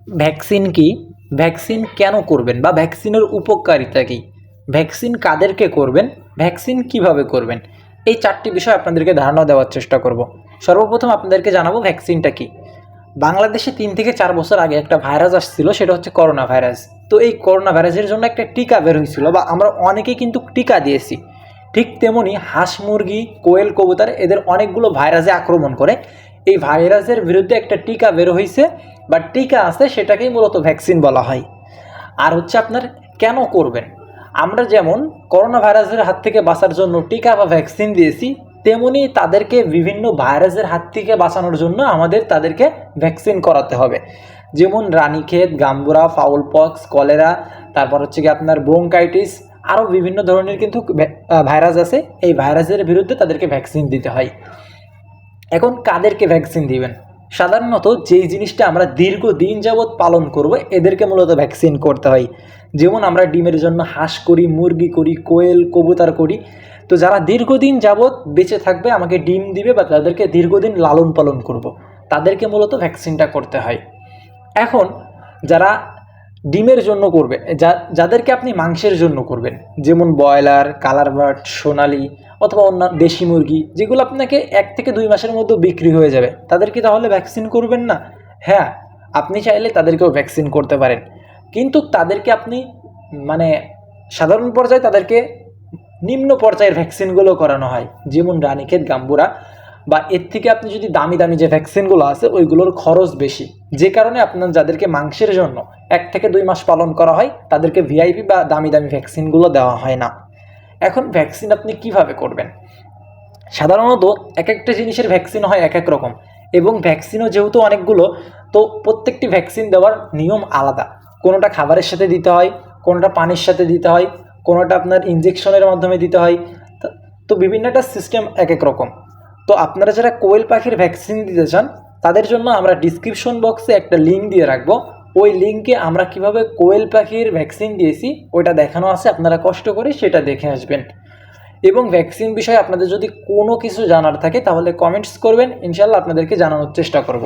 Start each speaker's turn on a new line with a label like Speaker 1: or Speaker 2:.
Speaker 1: Vaccine কি, vaccine কেন করবেন বা ভ্যাকসিনের উপকারিতা কী, ভ্যাকসিন কাদেরকে করবেন, ভ্যাকসিন কিভাবে করবেন, এই চারটি বিষয় আপনাদেরকে ধারণা দেওয়ার চেষ্টা করব। সর্বপ্রথম আপনাদেরকে জানাবো ভ্যাকসিনটা কি। বাংলাদেশে 3 থেকে 4 বছর আগে একটা ভাইরাস আসছিল, সেটা হচ্ছে করোনা ভাইরাস। তো এই করোনা ভাইরাসের জন্য একটা টিকা বের হয়েছিল বা আমরা অনেকেই কিন্তু টিকা দিয়েছি। ঠিক তেমনি হাঁস মুরগি, কোয়েল কবুতর এদের অনেকগুলো ভাইরাসে আক্রমণ করে। এই ভাইরাসের বিরুদ্ধে একটা টিকা বের হয়েছে বা টিকা আছে, সেটাকেই মূলত ভ্যাকসিন বলা হয়। আর হচ্ছে আপনার কেন করবেন, আমরা যেমন করোনা ভাইরাসের হাত থেকে বাঁচার জন্য টিকা বা ভ্যাকসিন দিয়েছি, তেমনি তাদেরকে বিভিন্ন ভাইরাসের হাত থেকে বাঁচানোর জন্য আমাদের তাদেরকে ভ্যাকসিন করাতে হবে। যেমন রানীক্ষেত, গাম্বুরা, ফাউল পক্স, কলেরা, তারপর হচ্ছে কি আপনার ব্রঙ্কাইটিস, আরও বিভিন্ন ধরনের কিন্তু ভাইরাস আছে। এই ভাইরাসের বিরুদ্ধে তাদেরকে ভ্যাকসিন দিতে হয়। এখন কাদেরকে ভ্যাকসিন দিবেন, সাধারণত যেই জিনিসটা আমরা দীর্ঘদিন যাবৎ পালন করব এদেরকে মূলত ভ্যাকসিন করতে হয়। যেমন আমরা ডিমের জন্য হাঁস করি, মুরগি করি, কোয়েল কবুতর করি। তো যারা দীর্ঘদিন যাবৎ বেঁচে থাকবে, আমাকে ডিম দিবে বা তাদেরকে দীর্ঘদিন লালন পালন করব, তাদেরকে মূলত ভ্যাকসিনটা করতে হয়। এখন যারা ডিমের জন্য করবে, যাদেরকে আপনি মাংসের জন্য করবেন, যেমন ব্রয়লার, কালার বার্ড, সোনালি অথবা অন্য দেশি মুরগি, যেগুলো আপনাকে 1 থেকে 2 মাসের মধ্যে বিক্রি হয়ে যাবে, তাদেরকে তাহলে ভ্যাকসিন করবেন না? হ্যাঁ, আপনি চাইলে তাদেরকেও ভ্যাকসিন করতে পারেন, কিন্তু তাদেরকে আপনি মানে সাধারণ পর্যায়ে তাদেরকে নিম্ন পর্যায়ের ভ্যাকসিনগুলো করানো হয়, যেমন রানীক্ষেত, গাম্বুরা। বা এর থেকে আপনি যদি দামি দামি যে ভ্যাকসিনগুলো আছে ওইগুলোর খরচ বেশি, যে কারণে আপনার যাদেরকে মাংসের জন্য 1 থেকে 2 মাস পালন করা হয় তাদেরকে ভিআইপি বা দামি দামি ভ্যাকসিনগুলো দেওয়া হয় না। এখন ভ্যাকসিন আপনি কিভাবে করবেন, সাধারণত এক একটা জিনিসের ভ্যাকসিন হয় এক এক রকম, এবং ভ্যাকসিনও যেহেতু অনেকগুলো, তো প্রত্যেকটি ভ্যাকসিন দেওয়ার নিয়ম আলাদা। কোনোটা খাবারের সাথে দিতে হয়, কোনোটা পানির সাথে দিতে হয়, কোনোটা আপনার ইনজেকশনের মাধ্যমে দিতে হয়। তো বিভিন্নটা সিস্টেম এক এক রকম। তো আপনারা যারা কোয়েল পাখির ভ্যাকসিন দিতে চান, তাদের জন্য আমরা ডিসক্রিপশন বক্সে একটা লিঙ্ক দিয়ে রাখবো। ওই লিঙ্কে আমরা কিভাবে কোয়েল পাখির ভ্যাকসিন দিয়েছি ওইটা দেখানো আছে, আপনারা কষ্ট করে সেটা দেখে আসবেন। এবং ভ্যাকসিন বিষয়ে আপনাদের যদি কোনো কিছু জানার থাকে তাহলে কমেন্টস করবেন, ইনশাল্লাহ আপনাদেরকে জানানোর চেষ্টা করব।